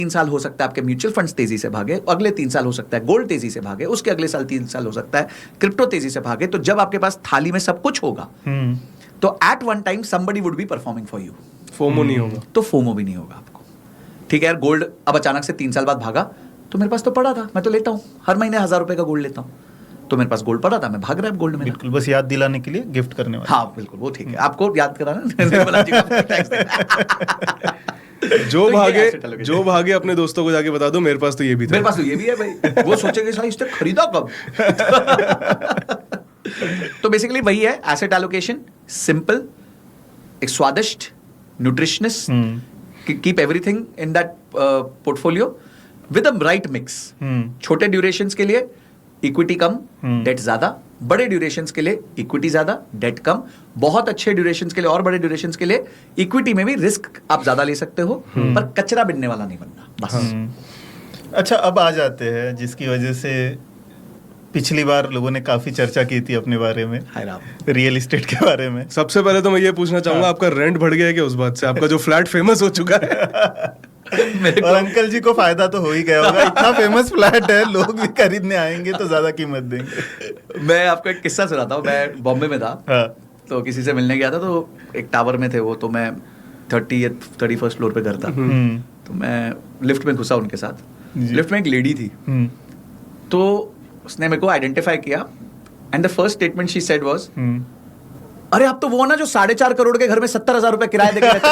3 साल हो सकता है आपके म्यूचुअल फंड्स तेजी से भागे, अगले 3 साल हो सकता है गोल्ड तेजी से भागे, उसके अगले साल 3 साल हो सकता है क्रिप्टो तेजी से भागे। तो जब आपके पास थाली में सब कुछ होगा तो at one time somebody would be performing for you. FOMO नहीं होगा, तो फोमो भी नहीं होगा आपको। ठीक है यार, गोल्ड अब अचानक से 3 साल बाद भागा तो मेरे पास तो पड़ा था, मैं तो लेता हूँ हर महीने 1000 रुपए का गोल्ड लेता हूँ, तो मेरे पास गोल्ड पड़ा था, मैं भाग रहा है गोल्ड में। बिल्कुल, बस याद दिलाने के लिए गिफ्ट करने वाला। हाँ बिल्कुल, वो ठीक है, आपको याद कराना निर्मला जी को टैक्स देना। जो भागे अपने दोस्तों को जाके बता दो मेरे पास तो ये भी था, मेरे पास तो ये भी है भाई। वो सोचेंगे साला इसने खरीदा कब। तो बेसिकली वही है एसेट एलोकेशन, सिंपल, एक स्वादिष्ट, nutritious, keep everything in that portfolio with a right mix. छोटे ड्यूरेशंस के लिए इक्विटी कम, डेट ज्यादा, बड़े ड्यूरेशंस के लिए इक्विटी ज्यादा, डेट कम, बहुत अच्छे ड्यूरेशंस के लिए और बड़े ड्यूरेशंस के लिए इक्विटी में भी रिस्क आप ज्यादा ले सकते हो, पर कचरा बिनने वाला नहीं बनना बस। अच्छा, अब आ जाते हैं जिसकी वजह से पिछली बार लोगों ने काफी चर्चा की थी अपने बारे में, रियल एस्टेट के बारे में। सबसे पहले तो मैं ये पूछना चाहूंगा, आपका रेंट बढ़ गया है क्या उस बात से? आपका जो फ्लैट फेमस हो चुका है। और अंकल जी को फायदा तो हो ही गया होगा, इतना फेमस फ्लैट है, लोग भी खरीदने आएंगे तो ज्यादा कीमत देंगे। मैं आपको एक किस्सा सुनाता हूँ। मैं बॉम्बे में था, तो किसी से मिलने गया था, तो एक टावर में थे वो, तो मैं 31st फ्लोर पे घर था, तो मैं लिफ्ट में घुसा उनके साथ। लिफ्ट में एक लेडी थी, तो उसने मेरे को आइडेंटिफाई किया and the first statement she said was, अरे आप तो वो ना जो 4.5 करोड़ के घर में 70,000 रुपए किराया देके रहते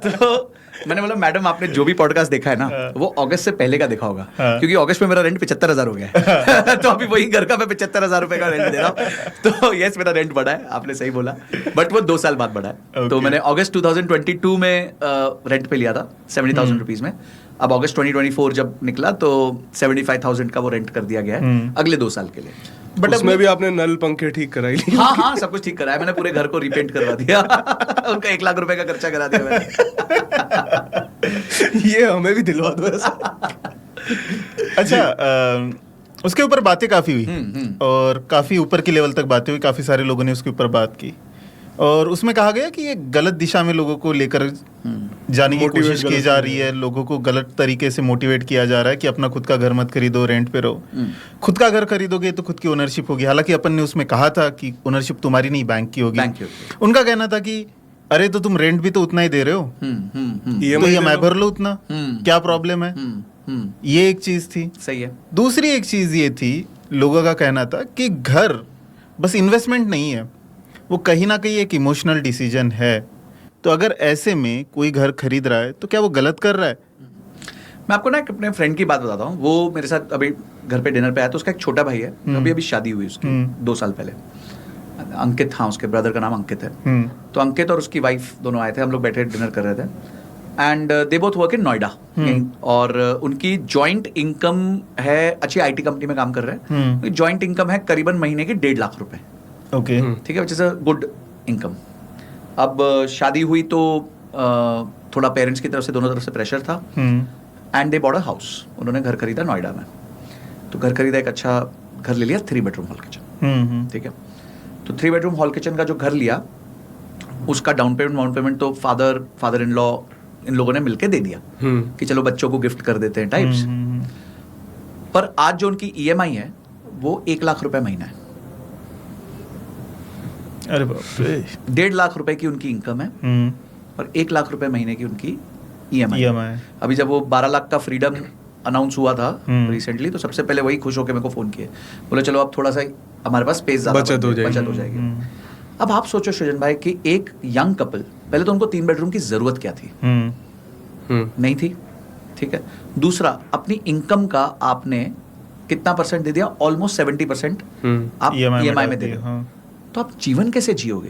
हो। तो मैंने बोला मैडम आपने जो भी पॉडकास्ट देखा है ना वो अगस्त से पहले का देखा होगा, क्योंकि अगस्त में मेरा रेंट 75,000 हो गया है। तो अभी वही घर का मैं 75,000 रुपए का रेंट दे रहा हूँ। तो यस, मेरा रेंट बढ़ा है, आपने सही बोला, बट वो 2 साल बाद बढ़ा है। तो मैंने अगस्त 2022 में रेंट पे लिया था 70,000 रुपीज में। अब अगस्त 2024 जब निकला तो 75,000 का वो रेंट कर दिया गया है अगले 2 साल के लिए। बट उसमें भी आपने नल पंखे ठीक कराई ली? हाँ, सब कुछ ठीक कराया मैंने, पूरे घर को रिपेंट करवा दिया। उनका 1 लाख रुपए का खर्चा करा दिया मैंने। ये हमें भी दिलवा दो ऐसा। अच्छा, उसके ऊपर बातें काफी हुई और काफी ऊपर के लेवल तक बातें हुई, काफी सारे लोगों ने उसके ऊपर बात की और उसमें कहा गया कि ये गलत दिशा में लोगों को लेकर जाने की कोशिश की जा रही है, लोगों को गलत तरीके से मोटिवेट किया जा रहा है कि अपना खुद का घर मत खरीदो, रेंट पे रहो। खुद का घर खरीदोगे तो खुद की ओनरशिप होगी, हालांकि अपन ने उसमें कहा था कि ओनरशिप तुम्हारी नहीं बैंक की होगी। उनका कहना था कि अरे तो तुम रेंट भी तो उतना ही दे रहे हो, तो EMI भर लो उतना, क्या प्रॉब्लम है। ये एक चीज थी। सही है। दूसरी एक चीज ये थी, लोगों का कहना था कि घर बस इन्वेस्टमेंट नहीं है, वो कहीं ना कहीं एक इमोशनल डिसीजन है। तो अगर ऐसे में कोई घर खरीद रहा है तो क्या वो गलत कर रहा है? मैं आपको ना एक अपने फ्रेंड की बात बताता हूँ। वो मेरे साथ अभी घर पे डिनर पे आया, तो उसका एक छोटा भाई है, अभी शादी हुई उसकी 2 साल पहले। अंकित, हाँ उसके ब्रदर का नाम अंकित है। तो अंकित और उसकी वाइफ दोनों आए थे, हम लोग बैठे डिनर कर रहे थे and they both work in Noida. और उनकी जॉइंट इनकम है, अच्छी IT कंपनी में काम कर रहे हैं, जॉइंट इनकम है करीबन महीने की 1.5 लाख रुपए। ओके, ठीक है, which is a good income. अब शादी हुई तो थोड़ा पेरेंट्स की तरफ से, दोनों तरफ से प्रेशर था and they bought a house. उन्होंने घर खरीदा नोएडा में। तो घर खरीदा, एक अच्छा घर ले लिया, 3 बेडरूम हॉल किचन। ठीक है, तो 3 बेडरूम हॉल किचन का जो घर लिया, उसका डाउन पेमेंट तो फादर इन लॉ इन लोगों ने मिलके दे दिया कि चलो बच्चों को गिफ्ट कर देते हैं टाइप्स। पर आज जो उनकी EMI है वो 1 लाख रुपए महीना है। अरे बाप रे। 1.5 लाख रुपए की उनकी इनकम है और 1 लाख रुपए महीने की उनकी EMI। अभी जब वो 12 लाख का फ्रीडम अनाउंस हुआ था रिसेंटली, तो सबसे पहले वही खुश होकर मेरे को फोन किए, बोले चलो अब थोड़ा सा हमारे पास स्पेस ज्यादा बचत हो जाएगी। अब आप सोचो सृजन भाई कि एक यंग कपल, पहले तो उनको 3 बेडरूम की जरूरत क्या थी? नहीं थी। ठीक है, दूसरा अपनी इनकम का आपने कितना % दे दिया? ऑलमोस्ट 70% आप EMI में दे रहे हो। तो आप जीवन कैसे जियोगे?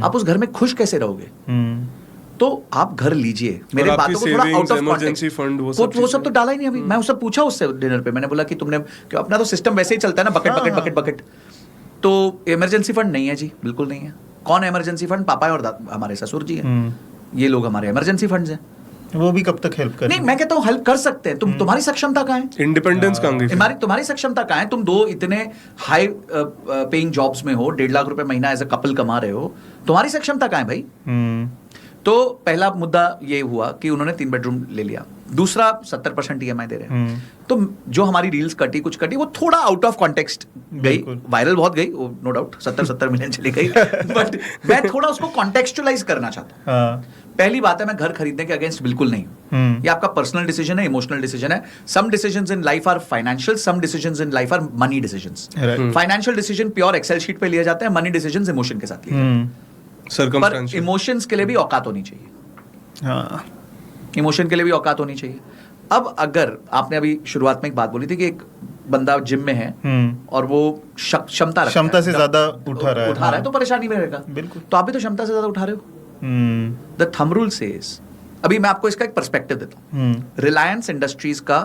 आप उस घर में खुश कैसे रहोगे? तो आप घर लीजिए। मेरे बातों को थोड़ा आउट ऑफ इमरजेंसी फंड वो सब तो डाला ही नहीं अभी। मैं उससे पूछा उससे डिनर पे, मैंने बोला कि तुमने, क्यों अपना तो सिस्टम वैसे ही चलता है ना, बकेट। तो इमरजेंसी फंड नहीं है जी, बिल्कुल नहीं है। कौन है इमरजेंसी फंड? पापा है और हमारे ससुर जी हैं। ये लोग हमारे इमरजेंसी फंड्स हैं। वो भी कब तक हेल्प करें? नहीं, मैं कहता हूँ हेल्प कर सकते हैं। तुम्हारी सक्षमता कहाँ है? इंडिपेंडेंस कहाँ? तुम्हारी सक्षमता कहाँ है? तुम 2 इतने हाई पेइंग जॉब्स में हो, 1.5 लाख रुपए महीना एज अ कपल कमा रहे हो, तुम्हारी सक्षमता कहाँ है भाई? तो पहला मुद्दा ये हुआ कि उन्होंने 3 बेडरूम ले लिया, दूसरा 70% EMI दे रहे हैं। तो जो हमारी रील्स कटी कुछ कटी वो थोड़ा आउट ऑफ कॉन्टेक्स्ट गई, वायरल बहुत गई, नो डाउट 70 मिलियन चली गई, बट मैं थोड़ा उसको कॉन्टेक्चुअलाइज करना चाहता हूँ। पहली बात है, मैं घर खरीदने के अगेंस्ट बिल्कुल नहीं हूँ। ये आपका पर्सनल डिसीजन है, इमोशनल डिसीजन है। Some decisions in life are financial, some decisions in life are money decisions. Financial decision pure Excel sheet पे लिए जाते हैं, मनी डिसीजंस इमोशन के साथ लिए जाते हैं। पर इमोशंस के लिए भी औकात होनी चाहिए, इमोशन के लिए भी औकात होनी चाहिए। अब अगर आपने अभी शुरुआत में एक बात बोली थी कि एक बंदा जिम में है और वो क्षमता से ज्यादा उठा रहा है तो परेशानी में रहेगा। बिल्कुल। तो आप भी तो क्षमता से ज्यादा उठा रहे हो। द थंब रूल सेज, अभी मैं आपको इसका एक पर्सपेक्टिव देता हूँ। रिलायंस इंडस्ट्रीज का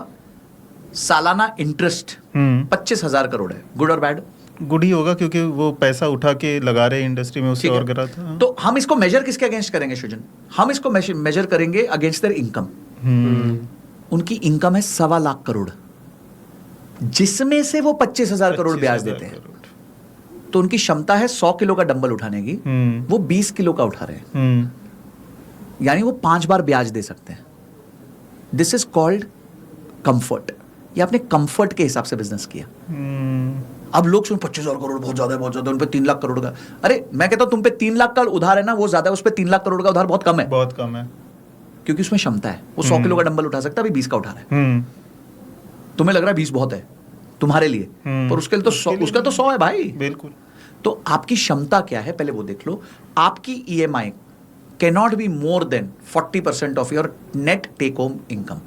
सालाना इंटरेस्ट 25,000 करोड़ है। गुड और बैड? गुड ही होगा, क्योंकि वो पैसा उठा के लगा रहे इंडस्ट्री में, उससे और गिरा था। तो हम इसको मेजर किसके अगेंस्ट करेंगे सृजन? हम इसको मेजर करेंगे अगेंस्ट देयर इनकम। उनकी इनकम है 1.25 लाख करोड़, जिसमें से वो 25,000 करोड़ ब्याज देते हैं। तो उनकी क्षमता है 100 किलो का डंबल उठाने की, वो 20 किलो का उठा रहे हैं, यानी वो 5 बार ब्याज दे सकते हैं। This is called comfort. ये आपने कंफर्ट के हिसाब से बिजनेस किया। अब लोग सुन 25,000 करोड़ बहुत ज्यादा है, बहुत ज्यादा, उन पे 3 लाख करोड़ का। अरे मैं कहता हूं तुम पे 3 लाख का उधार है ना, वो ज्यादा है, उस पे 3 लाख करोड़ का उधार बहुत कम है। बहुत कम है, क्योंकि उसमें क्षमता है। वो 100 किलो का डंबल उठा सकता है, अभी 20 का उठा रहा है। तुम्हें लग रहा है 20 बहुत है तुम्हारे लिए, पर उसके लिए तो 100, उसका तो 100 है भाई। बिल्कुल। तो आपकी क्षमता क्या है पहले वो देख लो। आपकी EMI cannot be more than 40% of your net take home income.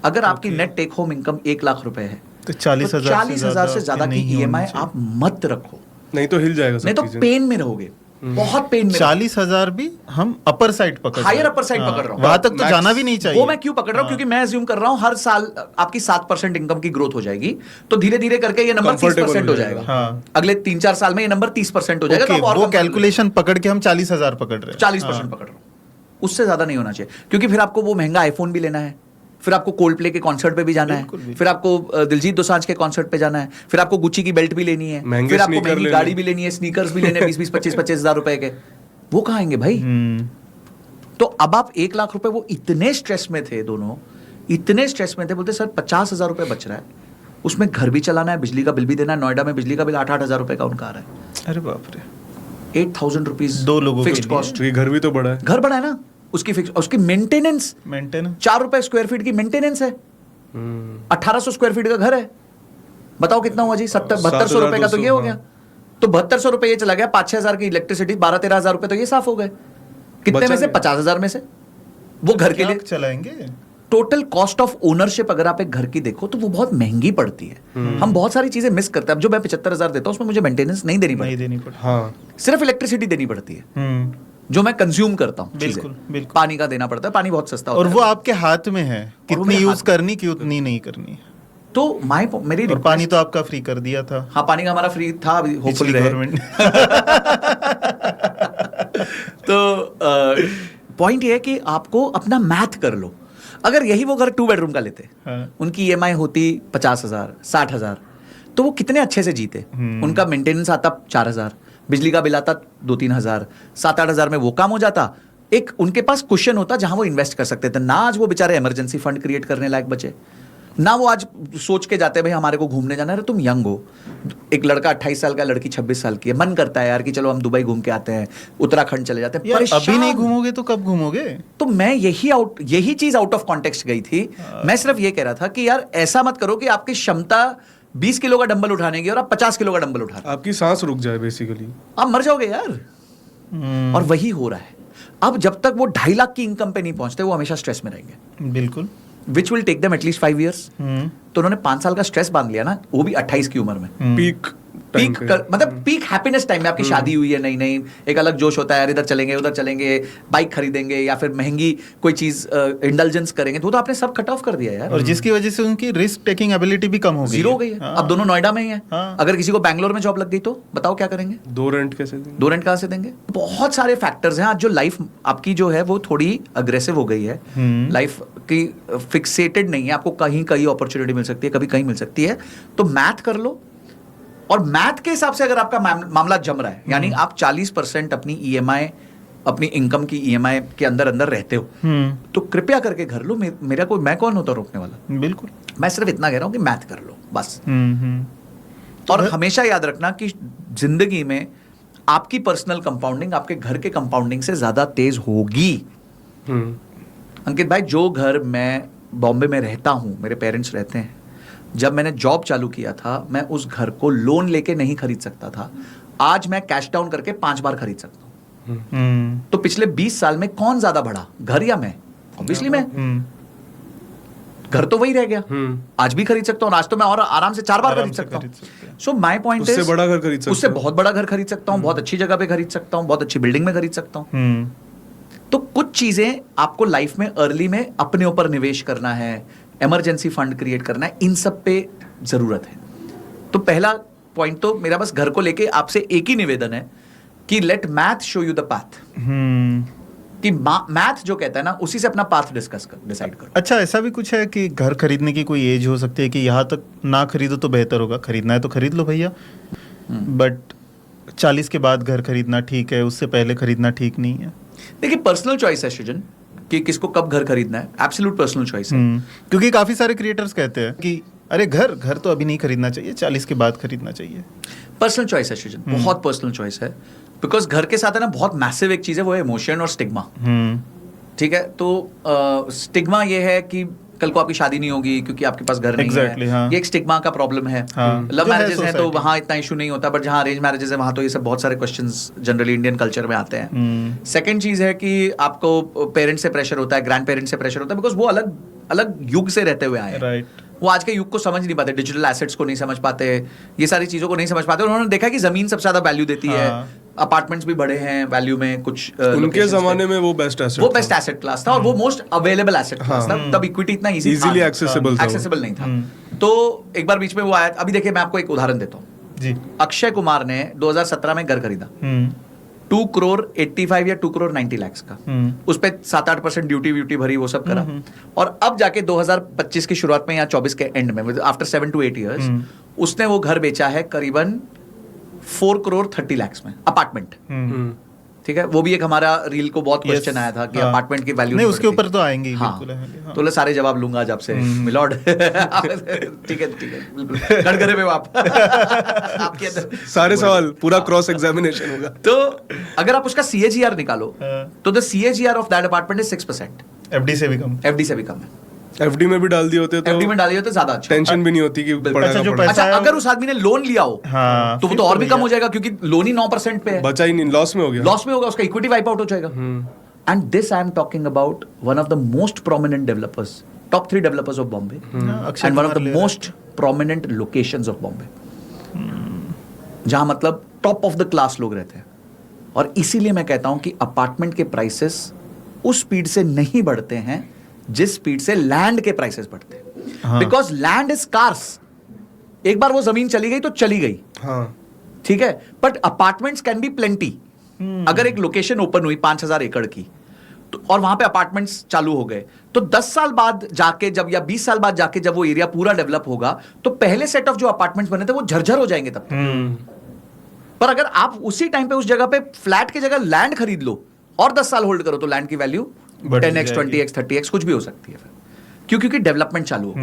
अगर आपकी net take home income 1 lakh रुपए है तो 40,000 से ज्यादा की EMI आप मत रखो, नहीं तो हिल जाएगा, नहीं तो पेन में रहोगे, बहुत पेन में। 40,000 भी हम अपर साइड पकड़, हायर अपर साइड पकड़ रहा हूँ, वहां तक तो जाना भी नहीं चाहिए। वो मैं क्यों पकड़ रहा हूँ? क्योंकि मैं अज्यूम कर रहा हूँ हर साल आपकी 7% इनकम की ग्रोथ हो जाएगी, तो धीरे धीरे करके ये नंबर 30% हो जाएगा। अगले 3-4 साल में ये नंबर 30% हो जाएगा। तो वो कैलकुलेशन पकड़ के हम 40,000 पकड़ रहे हैं, 40% पकड़ रहा हूँ, उससे ज्यादा नहीं होना चाहिए। क्योंकि फिर आपको वो महंगा आईफोन भी लेना है, फिर आपको कोल्ड प्ले के कॉन्सर्ट पे भी जाना है, फिर आपको दिलजीत दोसांझ के कॉन्सर्ट पे जाना है, फिर आपको गुच्ची की बेल्ट भी लेनी है, फिर आपको महंगी गाड़ी भी लेनी है, स्नीकर्स भी लेने 20-20, 25-25 हजार रुपए के। वो कहाँ आएंगे भाई? तो अब आप 1 लाख रुपए, वो इतने स्ट्रेस में थे दोनों, इतने स्ट्रेस में थे, बोलते सर 50,000 रुपए बच रहा है, उसमें घर भी चलाना है, बिजली का बिल भी देना है। नोएडा में बिजली का बिल 8-8 हजार रुपए का उनका आ रहा है। अरे बाप रे, 8,000 रुपीज 2 लोगों फिक्स्ड कॉस्ट। घर भी तो बड़ा है, घर बड़ा है ना, उसकी फिक्स, उसकी मेंटेनेंस 4 रुपए स्क्वायर फीट की मेंटेनेंस है। 1800 स्क्वायर फीट का घर है, बताओ कितना हुआ जी? 7200 रुपए का तो ये हो गया। तो 7200 रुपए ये चला गया, 5-6 हजार की इलेक्ट्रिसिटी, 12-13 हजार रुपए तो ये साफ हो गए। कितने में से? 50,000 में से वो घर के लिए चलाएंगे। टोटल कॉस्ट ऑफ ओनरशिप अगर आप एक घर की देखो तो वो बहुत महंगी पड़ती है। हम बहुत सारी चीजें मिस करते हैं। अब जो मैं 75,000 देता हूँ उसमें मुझे मेंटेनेंस नहीं देनी पड़ती, हाँ, सिर्फ इलेक्ट्रिसिटी देनी पड़ती है जो मैं कंज्यूम करता हूँ। बिल्कुल, बिल्कुल। पानी का देना पड़ता है, पानी बहुत सस्ता होता है, और वो आपके हाथ में है कितनी यूज करनी, कितनी नहीं करनी। तो मेरी और पानी तो आपका फ्री कर दिया था। हाँ, पानी का हमारा फ्री था, अभी होपफुली गवर्नमेंट। तो पॉइंट ये है कि आपको अपना मैथ कर लो। अगर यही वो घर 2 बेडरूम का लेते, उनकी EMI होती 50,000, 60,000, तो वो कितने अच्छे से जीते। उनका मेंटेनेंस आता 4,000, बिजली का बिल आता 2-3 हजार, 7-8 हजार में वो काम हो जाता। एक उनके पास क्वेश्चन होता जहां वो इन्वेस्ट कर सकते थे ना। आज वो बेचारे इमरजेंसी फंड क्रिएट करने लायक बचे ना। वो आज सोच के जाते हैं भाई हमारे को घूमने जाना है। तुम यंग हो, एक लड़का 28 साल का, लड़की 26 साल की है, मन करता है यार कि चलो हम दुबई घूम के आते हैं, उत्तराखंड चले जाते हैं। अभी नहीं घूमोगे तो कब घूमोगे? तो मैं यही चीज आउट ऑफ कॉन्टेक्स्ट गई थी। मैं सिर्फ ये कह रहा था कि यार ऐसा मत करो कि आपकी क्षमता 20 किलो का डंबल उठाने की और आप 50 किलो का डंबल उठा रहे, आपकी सांस रुक जाए, बेसिकली आप मर जाओगे यार। और वही हो रहा है। अब जब तक वो 2.5 लाख की इनकम पे नहीं पहुंचते वो हमेशा स्ट्रेस में रहेंगे। बिल्कुल। Which will take them at least 5 years। तो उन्होंने 5 साल का स्ट्रेस बांध लिया ना, वो भी 28 की उम्र में। पीक मतलब पीक हैप्पीनेस टाइम में आपकी शादी हुई है, नहीं एक अलग जोश होता है यार, इधर चलेंगे उधर चलेंगे, बाइक खरीदेंगे या फिर महंगी कोई चीज इंडल्जेंस करेंगे, तो आपने सब कट ऑफ कर दिया यार। और जिसकी वजह से उनकी रिस्क टेकिंग एबिलिटी भी कम हो गई, जीरो हो गई है। अब दोनों नोएडा में ही है। अगर किसी को बैंगलोर में जॉब लग गई तो बताओ क्या करेंगे? 2 रेंट कैसे देंगे? 2 रेंट कहाँ से देंगे? बहुत सारे फैक्टर्स हैं आज जो लाइफ आपकी जो है वो थोड़ी अग्रेसिव हो गई है। लाइफ की फिक्सेटेड नहीं है, आपको कहीं कहीं अपॉर्चुनिटी मिल सकती है, कभी कहीं मिल सकती है। तो मैथ कर लो, और मैथ के हिसाब से अगर आपका मामला जम रहा है, यानी आप 40% अपनी EMI अपनी इनकम की ईएमआई के अंदर अंदर रहते हो तो कृपया करके घर लो। मेरा कोई, मैं कौन होता रोकने वाला? बिल्कुल, मैं सिर्फ इतना कह रहा हूँ कि मैथ कर लो बस। तो और हमेशा याद रखना कि जिंदगी में आपकी पर्सनल कंपाउंडिंग आपके घर के कंपाउंडिंग से ज्यादा तेज होगी। अंकित भाई, जो घर मैं बॉम्बे में रहता हूं, मेरे पेरेंट्स रहते हैं, जब मैंने जॉब चालू किया था मैं उस घर को लोन लेके नहीं खरीद सकता था। आज मैं कैश डाउन करके 5 बार खरीद सकता हूं। तो पिछले 20 साल में कौन ज्यादा बढ़ा, घर या मैं? ऑब्वियसली मैं। घर तो वही रह गया। आज भी खरीद सकता हूँ, आज तो मैं और आराम से 4 बार खरीद सकता हूँ। सो माय पॉइंट इज, उससे बड़ा घर खरीद सकता हूं, उससे बहुत बड़ा घर खरीद सकता हूँ, बहुत अच्छी जगह पे खरीद सकता हूँ, बहुत अच्छी बिल्डिंग में खरीद सकता हूँ। तो कुछ चीजें आपको लाइफ में अर्ली में अपने ऊपर निवेश करना है, इमरजेंसी फंड क्रिएट करना है, इन सब पे जरूरत है। तो पहला पॉइंट तो मेरा बस घर को लेके आपसे एक ही निवेदन है कि let math show you the path. कि मैथ जो कहता है ना, उसी से अपना पाथ डिसाइड करो। अच्छा, ऐसा भी कुछ है कि घर खरीदने की कोई एज हो सकती है कि यहाँ तक ना खरीदो तो बेहतर होगा, खरीदना है तो खरीद लो भैया, बट 40 के बाद घर खरीदना ठीक है, उससे पहले खरीदना ठीक नहीं है? देखिए, पर्सनल चॉइस है सृजन कि किसको कब घर खरीदना है, एब्सोल्यूट पर्सनल चॉइस है। क्योंकि काफी सारे क्रिएटर्स कहते हैं कि अरे घर तो अभी नहीं खरीदना चाहिए, 40 के बाद खरीदना चाहिए। पर्सनल चॉइस है सृजन, बहुत पर्सनल चॉइस है। बिकॉज घर के साथ है ना बहुत मैसिव एक चीज है, वो है इमोशन और स्टिग्मा। ठीक है, तो स्टिग्मा ये है कि कल को आपकी शादी नहीं होगी क्योंकि आपके पास घर नहीं है। हाँ। ये एक स्टिग्मा का प्रॉब्लम है। लव मैरिजेस हैं तो वहाँ इतना इशू नहीं होता, बट जहाँ अरेंज मैरिजेस है वहाँ तो ये सब बहुत सारे क्वेश्चंस जनरली इंडियन कल्चर में आते हैं। सेकंड चीज है कि आपको पेरेंट्स से प्रेशर होता है, ग्रैंड पेरेंट्स से प्रेशर होता है, बिकॉज वो अलग अलग युग से रहते हुए आए हैं। वो आज के युग को समझ नहीं पाते, डिजिटल एसेट्स को नहीं समझ पाते, ये सारी चीजों को नहीं समझ पाते। उन्होंने देखा कि जमीन सबसे ज्यादा वैल्यू देती है, अपार्टमेंट्स भी बड़े हैं वैल्यू में कुछ। उनके जमाने में वो बेस्ट एसेट क्लास था और वो मोस्ट अवेलेबल एसेट क्लास था। तब इक्विटी इतना इजीली एक्सेसिबल नहीं था। तो एक बार बीच में वो आया। अभी देखिए, मैं आपको एक उदाहरण देता हूँ। अक्षय कुमार ने 2017 में घर खरीदा 2 करोड़ 85 या 2 करोड़ 90 लाख का। उस पे 7-8% ड्यूटी भरी, वो सब करा। और अब जाके 2025 की शुरुआत में या 24 के एंड में, आफ्टर 7 to 8 years, उसने वो घर बेचा है करीबन 4 करोड़ 30 लाख में, अपार्टमेंट। ठीक है, वो भी एक हमारा रील को बहुत क्वेश्चन आया था कि अपार्टमेंट की वैल्यू नहीं, उसके ऊपर तो आएंगे। हाँ, तो सारे जवाब लूंगा आज आपसे मिलॉर्ड। ठीक है बिल्कुल, कटघरे पे आप आपके अंदर सारे सवाल, पूरा क्रॉस एग्जामिनेशन होगा। तो अगर आप उसका CAGR निकालो तो the CAGR of that apartment is 6%। FD से भी कम है। एफडी में भी डाल दिए होते तो एफडी में डाली होते ज्यादा अच्छा, टेंशन भी नहीं होती कि अच्छा अगर उस आदमी ने लोन लिया हो तो वो तो और भी कम हो जाएगा, क्योंकि लोन ही 9% पे है, बचा ही नहीं, लॉस में होगा, उसका इक्विटी वाइप आउट हो जाएगा। And this I am talking about one of the most prominent developers, top 3 developers of Bombay, and one of the most prominent locations of Bombay, जहां मतलब टॉप ऑफ द क्लास लोग रहते हैं। और इसीलिए मैं कहता हूं कि अपार्टमेंट के प्राइसेस उस स्पीड से नहीं बढ़ते हैं जिस स्पीड से लैंड के प्राइसेस बढ़ते हैं, बिकॉज लैंड इज स्कार्स। एक बार वो जमीन चली गई तो चली गई, ठीक है, but apartments can be plenty. अगर एक लोकेशन ओपन हुई 5000 एकड़ की तो, और वहां पे अपार्टमेंट्स चालू हो गए, तो 10 साल बाद जाके जब, या 20 साल बाद जाके जब वो एरिया पूरा डेवलप होगा, तो पहले सेट ऑफ जो अपार्टमेंट्स बने थे वो झरझर हो जाएंगे तब तक। पर अगर आप उसी टाइम पे उस जगह पे फ्लैट की जगह लैंड खरीद लो और 10 साल होल्ड करो, तो लैंड की वैल्यू 10x 20x 30x कुछ भी हो सकती है फिर, क्योंकि डेवलपमेंट चालू हो।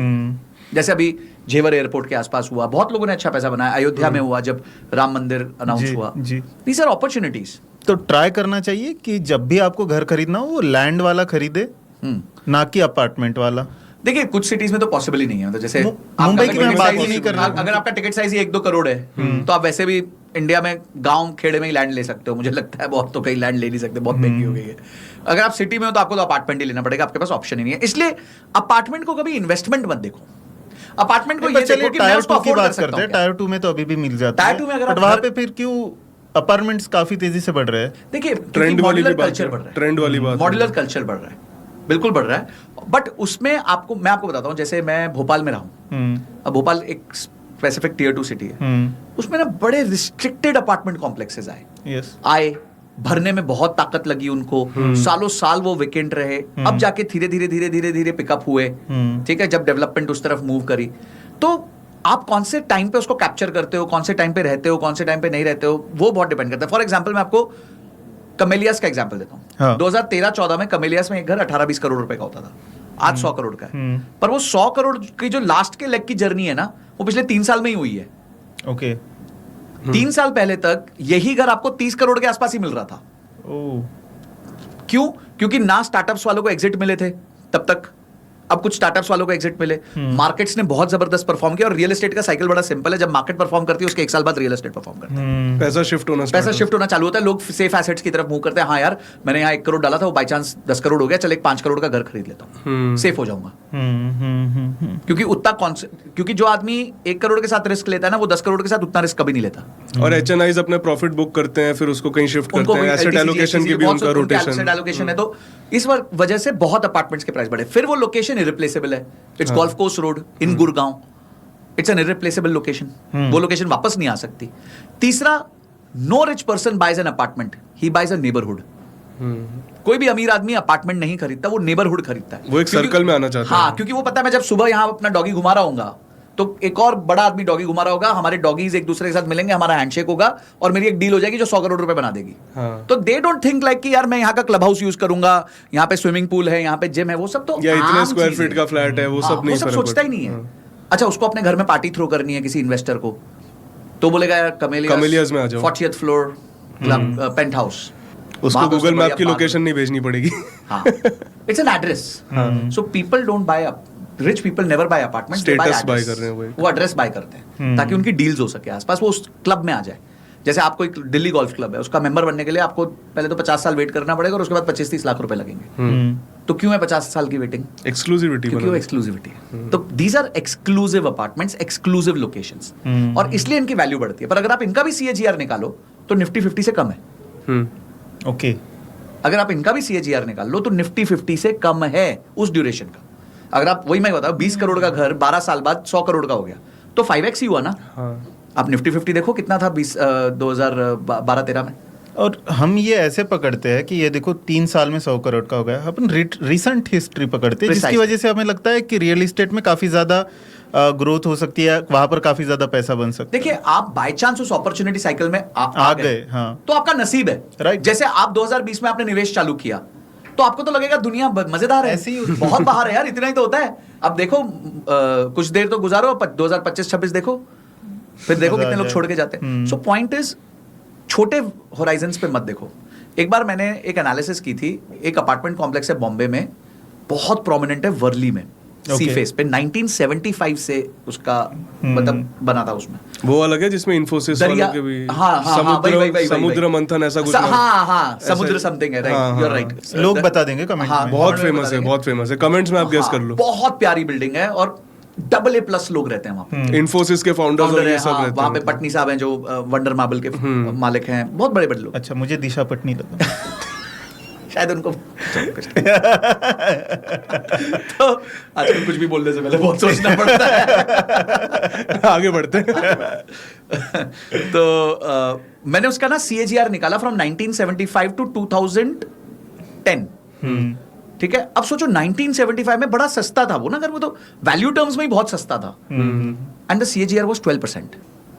जैसे अभी जेवर एयरपोर्ट के आसपास हुआ, बहुत लोगों ने अच्छा पैसा बनाया। अयोध्या में हुआ जब राम मंदिर अनाउंस हुआ। These are opportunities. तो ट्राई करना चाहिए कि जब भी आपको घर खरीदना हो वो लैंड वाला खरीदे, ना कि अपार्टमेंट वाला। देखिए, कुछ सिटीज में तो पॉसिबल ही नहीं है, मतलब जैसे मुंबई की मैं बात ही नहीं कर रहा। अगर आपका टिकट साइज ही 1-2 करोड़ है तो आप वैसे भी इंडिया में गांव खेड़े में ही लैंड ले सकते हो। मुझे लगता है बहुत तो कहीं लैंड ले नहीं सकते, बहुत महंगी हो गई है। अगर आप सिटी में हो तो आपको तो अपार्टमेंट ही लेना पड़ेगा, आपके पास ऑप्शन ही नहीं है। इसलिए अपार्टमेंट को कभी इन्वेस्टमेंट मत देखो, अपार्टमेंट को ये देखो कि मैं उसको अफोर्ड कर सकता हूं। टायर 2 में तो अभी भी मिल जाता है, टायर 2 में अगर वहां पे फिर क्यों अपार्टमेंट्स काफी तेजी से बढ़ रहे हैं? देखिए, ट्रेंड वाली कल्चर बढ़ रहा है, ट्रेंड वाली बात, मॉड्यूलर कल्चर बढ़ रहा है, बिल्कुल बढ़ रहा है। बट उसमें मैं आपको बताता हूँ, जैसे मैं भोपाल में रहा हूँ। अब भोपाल एक स्पेसिफिक टियर 2 सिटी है, उसमें ना बड़े रिस्ट्रिक्टेड अपार्टमेंट कॉम्प्लेक्सेस आए, भरने में बहुत ताकत लगी उनको, सालों साल वो वेकेंट रहे। अब जाके धीरे धीरे पिकअप हुए, ठीक है, जब डेवलपमेंट उस तरफ मूव करी। तो आप कौन से टाइम पे उसको कैप्चर करते हो, कौन से टाइम पे रहते हो, कौन से टाइम पे नहीं रहते हो, वो बहुत डिपेंड करता है। फॉर एग्जाम्पल मैं आपको कमेलियास का एग्जांपल देता हूँ। हाँ। 2013-14 में कमेलियास में एक घर 18-20 करोड़ रुपए का होता था, आज 100 करोड़ का है। पर वो 100 करोड़ की जो लास्ट के लेग की जर्नी है ना, वो पिछले 3 साल में ही हुई है। ओके। 3 साल पहले तक यही घर आपको 30 करोड़ के आसपास ही मिल रहा था। ओह। क्यों? क्योंकि ना स्टार्टअप्स वालों को एग्जिट मिले थे तब तक, अब कुछ स्टार्टअप्स वालों को एग्जिट मिले, मार्केट्स ने बहुत जबरदस्त परफॉर्म किया। और रियल एस्टेट का साइकिल बड़ा सिंपल है, जब मार्केट परफॉर्म करती है उसके 1 साल बाद रियल एस्टेट परफॉर्म करता है। पैसा शिफ्ट होना चालू होता है, लोग सेफ एसेट्स की तरफ मूव करते हैं। हाँ यार, मैंने यहाँ 1 करोड़ डाला था, वो बाई चांस 10 करोड़ हो गया, चल एक 5 करोड़ का घर खरीद लेता हूँ, सेफ हो जाऊंगा। क्योंकि उतना क्योंकि जो आदमी 1 करोड़ के साथ रिस्क लेता है ना, वो 10 करोड़ के साथ उतना रिस्क कभी नहीं लेता। और एचएनआईज अपने प्रॉफिट बुक करते हैं, फिर उसको कहीं शिफ्ट करते हैं। एसेट एलोकेशन की भी उनका रोटेशन, एसेट एलोकेशन है। तो इस वजह से बहुत अपार्टमेंट्स के प्राइस बढ़े। फिर वो लोकेशन इरिप्लेसेबल है, it's golf course road in Gurgaon, it's an irreplaceable location, वो लोकेशन वापस नहीं आ सकती। तीसरा, no rich person buys an apartment, he buys a neighbourhood. कोई भी अमीर आदमी अपार्टमेंट नहीं खरीदता, वो नेबरहुड खरीदता है। वो एक सर्कल में आना चाहता है। हाँ, क्योंकि वो पता है मैं जब सुबह यहाँ अपना डॉगी घुमा रहा हूँ तो एक और बड़ा आदमी डॉगी घुमा रहा होगा, हमारे डॉगीज एक दूसरे के साथ मिलेंगे, हमारा हैंडशेक होगा और मेरी एक डील हो जाएगी जो 100 करोड़ रुपए बना देगी। हाँ। तो दे डोंट थिंक लाइक कि यार मैं यहाँ का क्लब हाउस यूज करूंगा, यहाँ पे स्विमिंग पूल है, यहाँ पे जिम है, वो सब तो या इतने आम स्क्वायर चीज़ फीट है। का फ्लैट है, वो हाँ, सब नहीं वो सब सोचता ही नहीं है। अच्छा, उसको अपने घर में पार्टी थ्रो करनी है किसी इन्वेस्टर को, तो बोलेगा यार कमेलियास में आ जाओ, 40th floor club penthouse, उसको गूगल मैप की लोकेशन नहीं भेजनी पड़ेगी। हाँ, it's an address. So people don't buy up, rich people never buy apartments, status buy कर रहे हैं, वो एड्रेस बाय करते हैं ताकि उनकी डील्स हो सके आसपास, वो उस क्लब में आ जाए। जैसे आपको एक दिल्ली गोल्फ क्लब है, उसका मेंबर बनने के लिए आपको पहले तो 50 साल वेट करना पड़ेगा और उसके बाद 25-30 लाख रुपए लगेंगे। तो क्यों है 50 साल की वेटिंग? एक्सक्लूसिविटी, क्योंकि वो एक्सक्लूसिविटी है। तो these are exclusive apartments, exclusive locations, और इसलिए इनकी वैल्यू बढ़ती है। पर अगर आप इनका भी CAGR निकालो तो निफ्टी 50 से कम है। ओके। अगर आप इनका भी CAGR निकाल लो तो निफ्टी 50 से कम है उस ड्यूरेशन का। अगर आप, वही मैं बताऊं, 20 करोड़ का घर 12 साल बाद 100 करोड़ का हो गया तो 5x ही हुआ ना। आप निफ्टी 50 देखो कितना था 2012-13 में। और हम ये ऐसे पकड़ते हैं कि ये देखो 3 साल में 100 करोड़ का हो गया, अपन रिसेंट हिस्ट्री पकड़ते हैं, जिसकी वजह से हमें लगता है कि रियल एस्टेट में काफी ज्यादा ग्रोथ हो सकती है, वहां पर काफी ज्यादा पैसा बन सकता है। देखिए, आप बाय चांस उस अपॉर्चुनिटी साइकिल में आ गए, हाँ, तो आपका नसीब है, राइट। जैसे आप 2020 में आपने निवेश चालू किया तो आपको तो लगेगा दुनिया मजेदार है, ऐसे ही बहुत बाहर है यार, इतना ही तो होता है। अब देखो कुछ देर तो गुजारो, 2025-26 देखो, फिर देखो कितने लोग छोड़ के जाते हैं। सो पॉइंट इज, छोटे होराइजन्स पे मत देखो। एक बार मैंने एक एनालिसिस की थी, एक अपार्टमेंट कॉम्प्लेक्स है बॉम्बे में, बहुत प्रोमिनेंट है, वर्ली में, सी फेस पे, 1975 से उसका मतलब बना था। उसमें वो अलग है जिसमें इन्फोसिस वालों के भी समुद्र मंथन ऐसा कुछ, समुद्र समथिंग है, राइट, यू आर राइट। लोग बता देंगे कमेंट में। बहुत फेमस है, बहुत फेमस है, कमेंट्स में आप गेस कर लो। बहुत प्यारी बिल्डिंग है और AA+ लोग रहते हैं वहाँ पे, इन्फोसिस के फाउंडर्स और ये सब रहते हैं वहाँ पे। पटनी साहब हैं जो वंडर मार्बल के मालिक हैं, बहुत बड़े बड़े लोग। अच्छा, मुझे दिशा पटनी लगा। शायद उनको तो आजकल कुछ भी बोलने से पहले बहुत सोचना पड़ता है। आगे बढ़ते हैं। तो मैंने उसका ना CAGR निकाला फ्रॉम 1975 टू 2010। ठीक है, अब सोचो 1975 में बड़ा सस्ता था वो ना, अगर वो तो वैल्यू टर्म्स में ही बहुत सस्ता था, एंड द CAGR वाज 12%।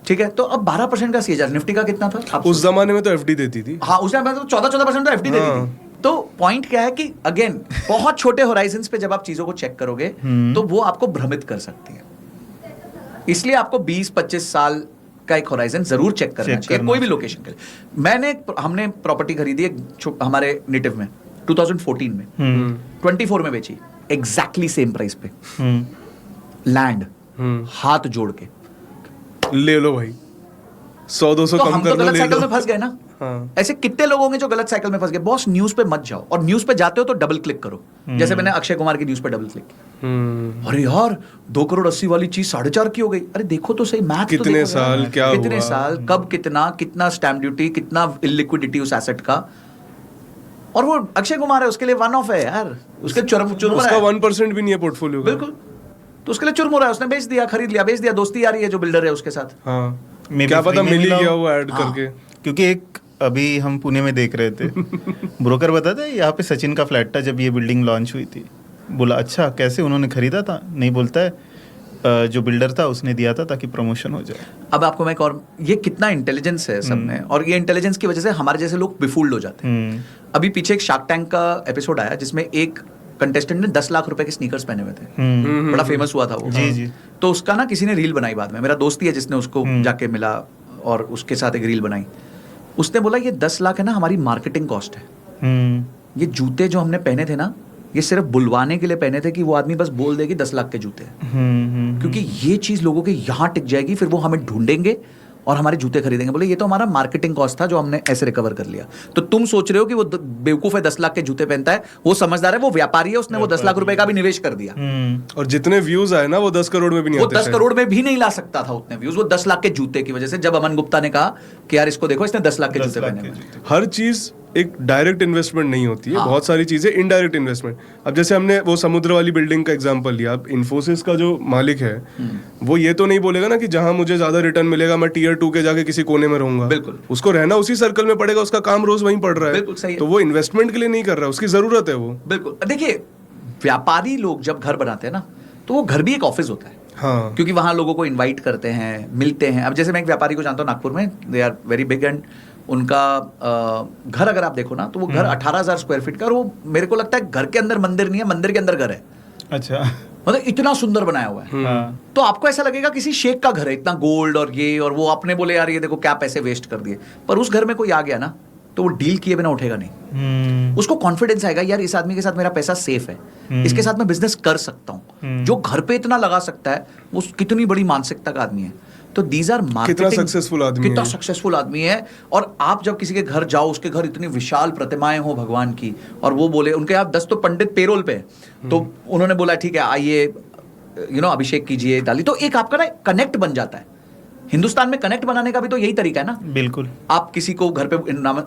ठीक है, तो अब 12% का CAGR, निफ्टी का कितना था उस जमाने में? तो FD देती थी। हाँ, उस टाइम में तो 14% तो FD देती थी। तो पॉइंट क्या है कि अगेन, बहुत छोटे होराइजन्स पे जब आप चीजों को चेक करोगे तो वो आपको भ्रमित कर सकती है। इसलिए आपको 20-25 साल का एक होराइजन जरूर चेक करना चाहिए कोई भी लोकेशन के लिए। हमने प्रॉपर्टी खरीदी एक हमारे नेटिव में 2014 में, 24 में बेची, एग्जैक्टली सेम प्राइस पे, लैंड, हाथ जोड़ के ले लो भाई, 100-200 कम कर लो, गलत साइकिल में फंस गए ना। हाँ। ऐसे कितने लोग होंगे जो गलत साइकिल में फंस गए। बॉस, न्यूज पे मत जाओ, और न्यूज पे जाते हो तो डबल क्लिक करो, जैसे मैंने अक्षय कुमार की न्यूज पे डबल क्लिक किया। अरे यार, 2 करोड़ 80 वाली चीज 4.5 की हो गई। अरे देखो तो सही, मैथ कितने तो देखो, साल क्या हुआ, कितने साल, कब, कितना स्टैम्प ड्यूटी, कितना इलिक्विडिटी उस एसेट का। और वो अक्षय कुमार है, उसके लिए वन ऑफ है यार, उसके चुर्म उसका 1% भी नहीं है पोर्टफोलियो का। बिल्कुल, तो उसके लिए चुर्म हो रहा है, उसने बेच दिया, खरीद लिया, बेच दिया, दोस्ती यारी है जो बिल्डर है उसके साथ। हाँ, क्या पता मिल ही गया वो ऐड करके। क्योंकि एक अभी हम पुणे में देख रहे थे, ब्रोकर बताता है यहाँ पे सचिन का फ्लैट था जब ये बिल्डिंग लॉन्च हुई थी। बोला अच्छा, कैसे, उन्होंने खरीदा था? नहीं, बोलता है जो बिल्डर था उसने दिया था ताकि प्रमोशन हो जाए। अब आपको मैं एक और, ये कितना इंटेलिजेंस है सब में, और ये इंटेलिजेंस की वजह से हमारे जैसे लोग बिफूल्ड हो जाते हैं। अभी पीछे एक शार्क टैंक का एपिसोड आया जिसमें एक कंटेस्टेंट ने 10 लाख रुपए के स्नीकर्स पहने हुए थे, बड़ा फेमस हुआ था वो। जी जी। तो उसका ना किसी ने रील बनाई बाद में, मेरा दोस्त ही है जिसने उसको जाके मिला और उसके साथ एक रील बनाई। उसने बोला ये 10 लाख है ना हमारी मार्केटिंग कॉस्ट है। ये जूते जो हमने पहने थे ना, ये सिर्फ बुलवाने के लिए पहने थे कि वो आदमी बस बोल दे कि 10 लाख के जूते हैं, क्योंकि ये चीज लोगों के यहाँ टिक जाएगी, फिर वो हमें ढूंढेंगे और हमारे जूते खरीदेंगे। बोले ये तो हमारा मार्केटिंग कॉस्ट था जो हमने ऐसे रिकवर कर लिया। तो तुम सोच रहे हो कि वो बेवकूफ है 10 लाख के जूते पहनता है, वो समझदार है, वो व्यापारी है, उसने वो 10 लाख रुपए का भी निवेश कर दिया। और जितने व्यूज आए ना वो 10 करोड़ में भी नहीं वो आते 10 करोड़ में भी नहीं ला सकता था उतने व्यूज, वो 10 लाख के जूते की वजह से। जब अमन गुप्ता ने कहा कि यार इसको देखो, इसने 10 लाख के जूते पहने हुए। हर चीज एक डायरेक्ट इन्वेस्टमेंट नहीं होती है, बहुत सारी चीजें इनडायरेक्ट इन्वेस्टमेंट। अब जैसे हमने वो समुद्र वाली बिल्डिंग का एग्जांपल लिया, अब इन्फोसिस का जो मालिक है वो ये तो नहीं बोलेगा ना कि जहां मुझे ज्यादा रिटर्न मिलेगा मैं टियर 2 के जाके किसी कोने में रहूंगा। बिल्कुल, उसको रहना उसी सर्कल में पड़ेगा, उसका काम रोज वहीं पड़ रहा है। बिल्कुल सही है। तो वो इन्वेस्टमेंट के लिए नहीं कर रहा है, उसकी जरूरत है वो। बिल्कुल। देखिए, व्यापारी लोग जब घर बनाते हैं ना, तो वो घर भी एक ऑफिस होता है। हाँ, क्योंकि वहां लोगों को इनवाइट करते हैं, मिलते हैं। अब जैसे मैं एक व्यापारी को जानता हूँ नागपुर में, they are very big, and उनका घर अगर आप देखो ना तो वो घर 18,000 स्क्वायर फीट का, और वो मेरे को लगता है घर के अंदर मंदिर नहीं है, मंदिर के अंदर घर है। अच्छा, मतलब इतना सुंदर बनाया हुआ है। तो आपको ऐसा लगेगा किसी शेख का घर है, इतना गोल्ड और ये और वो। आपने बोले यार ये देखो क्या पैसे वेस्ट कर दिए, पर उस घर में कोई आ गया ना तो वो डील किए बिना उठेगा नहीं। उसको कॉन्फिडेंस आएगा, यार इस आदमी के साथ मेरा पैसा सेफ है, इसके साथ मैं बिजनेस कर सकता हूँ। जो घर पे इतना लगा सकता है वो कितनी बड़ी मानसिकता का आदमी है। तो दीज आर मार्केटिंग, कितना सक्सेसफुल आदमी है। और आप जब किसी के घर जाओ, उसके घर इतनी विशाल प्रतिमाएं हो भगवान की, और वो बोले उनके यहाँ 10 तो पंडित पेरोल पे, तो उन्होंने बोला ठीक है आइए अभिषेक कीजिए, डाली, तो एक आपका ना कनेक्ट बन जाता है। हिंदुस्तान में कनेक्ट बनाने का भी तो यही तरीका है ना। बिल्कुल। आप किसी को घर पे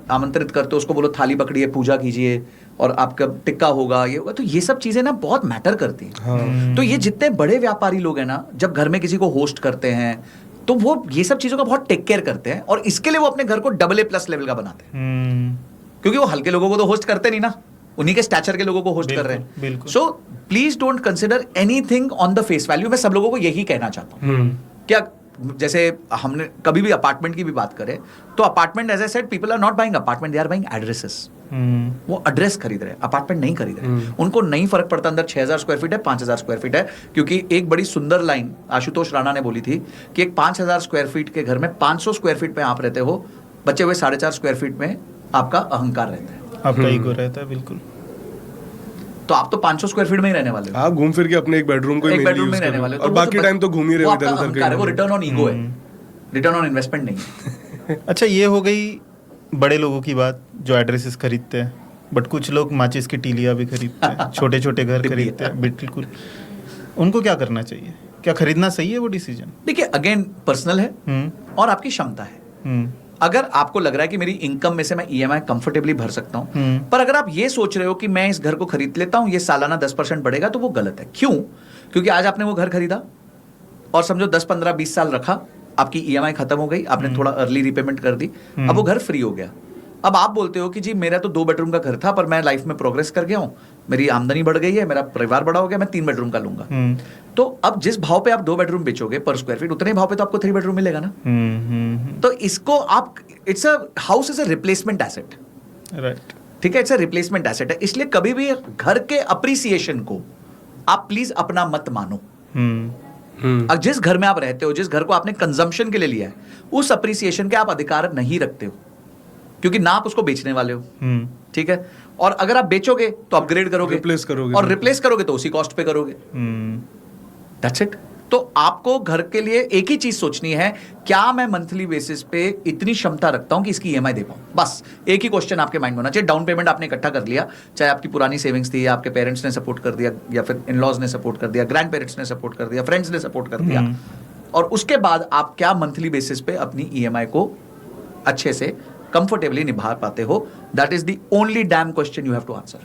आमंत्रित करते हो, उसको बोलो थाली पकड़िए, पूजा कीजिए, और आपका टिक्का होगा, ये होगा। तो ये सब चीजें ना बहुत मैटर करती हैं। हाँ। तो ये जितने बड़े व्यापारी लोग हैं ना, जब घर में किसी को होस्ट करते हैं तो वो ये सब चीजों का बहुत टेक केयर करते हैं, और इसके लिए वो अपने घर को AA+ लेवल का बनाते हैं। क्योंकि वो हल्के लोगों को तो होस्ट करते नहीं ना, उन्हीं के स्टैचर के लोगों को होस्ट कर रहे हैं। So please don't consider anything on the face value. मैं सब लोगों को यही कहना चाहता हूँ। क्या जैसे हमने कभी भी अपार्टमेंट की भी बात करें तो apartment, as I said, people are not buying apartment, they are buying addresses. वो एड्रेस खरीद रहे हैं, अपार्टमेंट नहीं खरीद रहे। उनको नहीं फर्क पड़ता अंदर 6,000 स्क्वायर फीट है, 5,000 स्क्वायर फीट है। क्योंकि एक बड़ी सुंदर लाइन आशुतोष राणा ने बोली थी कि एक 5,000 स्क्वायर फीट के घर में 500 स्क्वायर फीट में आप रहते हो, बचे हुए 4.5 स्क्वायर फीट में आपका अहंकार रहता है, आपका ईगो रहता है। बिल्कुल। तो आप तो 500 स्क्वायर फीट में ही रहने वाले हो। आप घूम फिर के अपने एक बेडरूम को एक बेडरूम में रहने वाले हो, और बाकी टाइम तो घूम ही रहे हो इधर उधर। वो रिटर्न ऑन ईगो है, रिटर्न ऑन इन्वेस्टमेंट नहीं है। अच्छा, ये हो गई बड़े लोगों की बात जो एड्रेसेस खरीदते हैं, बट कुछ लोग माचिस की टीलियां भी खरीदते हैं, छोटे छोटे घर खरीदते हैं। बिल्कुल, उनको क्या करना चाहिए? क्या खरीदना सही है वो डिसीजन? देखिए, अगेन पर्सनल है और आपकी क्षमता है। अगर आपको लग रहा है कि मेरी इनकम में से मैं EMI कंफर्टेबली भर सकता हूं, पर अगर आप ये सोच रहे हो कि मैं इस घर को खरीद लेता हूं, ये सालाना 10% बढ़ेगा, तो वो गलत है। क्यों? क्योंकि आज आपने वो घर खरीदा और समझो 10, 15, 20 साल रखा, आपकी EMI खत्म हो गई, आपने थोड़ा अर्ली रिपेमेंट कर दी, अब वो घर फ्री हो गया। अब आप बोलते हो कि जी मेरा तो 2 बेडरूम का घर था, पर मैं लाइफ में प्रोग्रेस कर गया हूं, मेरी आमदनी बढ़ गई है, मेरा परिवार बड़ा हो गया, मैं 3 बेडरूम का लूंगा। तो अब जिस भाव पे आप 2 बेडरूम बेचोगे पर स्क्वायर फीट, उतने भाव पे तो आपको 3 बेडरूम मिलेगा ना। तो इसको आप, it's a house is a replacement asset, right? ठीक है, इट्स अ रिप्लेसमेंट एसेट है। इसलिए कभी भी घर के अप्रिसिएशन को आप प्लीज अपना मत मानो। जिस घर में आप रहते हो, जिस घर को आपने कंजम्पशन के लिए लिया है, उस अप्रिसिएशन के आप अधिकार नहीं रखते हो, क्योंकि ना आप उसको बेचने वाले हो। ठीक है, और अगर आप बेचोगे तो अपग्रेड करोगे, रिप्लेस करोगे, और रिप्लेस करोगे तो उसी कॉस्ट पे करोगे। That's it. तो आपको घर के लिए एक ही चीज सोचनी है, क्या मैं मंथली बेसिस पे इतनी क्षमता रखता हूं कि इसकी EMI दे पाऊं। बस एक ही क्वेश्चन आपके माइंड में होना चाहिए। डाउन पेमेंट आपने इकट्ठा कर लिया, चाहे आपकी पुरानी सेविंग्स थी, या आपके पेरेंट्स ने सपोर्ट कर दिया, या फिर इन-लॉज ने सपोर्ट कर दिया, ग्रैंड पेरेंट्स ने सपोर्ट कर दिया, फ्रेंड्स ने सपोर्ट कर दिया, और उसके बाद आप क्या मंथली बेसिस पे अपनी EMI को अच्छे से कंफर्टेबली निभा पाते हो। That is the only damn question you have to answer.